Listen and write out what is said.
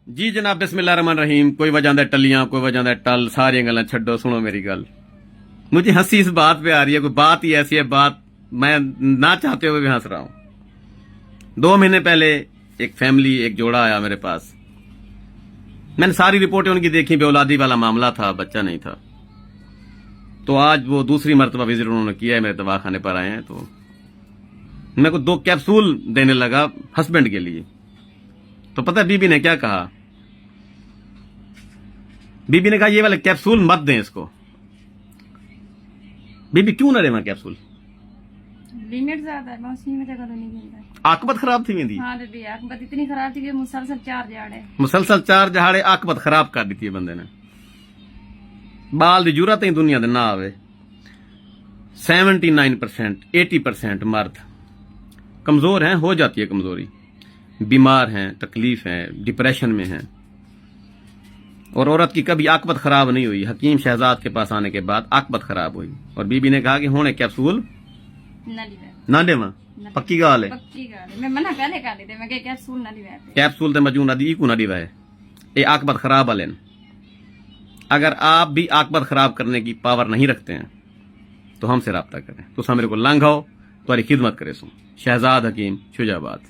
जी जनाब बिस्मिल्लाहिर्रहमानिर्रहीम। कोई वजह दे टलियां, कोई वजह दे टल, सारी गल्लां छड्डो, सुनो मेरी गल। मुझे हंसी इस बात पे आ रही है, कोई बात ही ऐसी है, बात मैं ना चाहते हुए भी हंस रहा हूं। 2 महीने पहले एक फैमिली, एक जोड़ा आया मेरे पास। मैंने सारी रिपोर्टें उनकी देखी, बेऔलादी वाला मामला था, बच्चा नहीं था। तो आज वो दूसरी मरतबा विजिट उन्होंने किया है, मेरे दवाखाने पर आए हैं। तो मेरे को 2 कैप्सूल देने लगा हस्बैंड के लिए। तो पता है बीबी ने क्या कहा? बीबी ने कहा ये वाले कैप्सूल मत दें इसको। बीबी क्यों ना देवा कैप्सूल? लिमिट ज्यादा है, बस में जगह तो नहीं मिलता है। आकबत खराब थी मेरी। हाँ दीदी, आकबत इतनी खराब थी कि मुसलसल 4 झाड़े। मुसलसल 4 जहाड़े आकबत खराब कर दी थी बंदे ने। बाल की जरूरत ही दुनिया दे ना आवे। 79% 80% मर्द कमजोर हैं, हो जाती है कमजोरी, बीमार हैं, तकलीफ है, डिप्रेशन में हैं। और औरत की कभी आकबत खराब नहीं हुई। हकीम शहजाद के पास आने के बाद आकबत खराब हुई और बीबी ने कहा कि होने कैप्सूल ना देवा। पक्की गाल है? पक्की गाल है। मैं मना पहले कर दी थी, मैं कैप्सूल ना दिवा। कैप्सूल ते मजू ना दी, इकू ना दिवा है। ये आकबत खराब वाले। अगर आप भी आकबत खराब करने की पावर नहीं रखते हैं तो हमसे रब्ता करें। तो मेरे को लंघ आओ, तुम्हारी खिदमत करे। शहजाद हकीम शुजाबाद।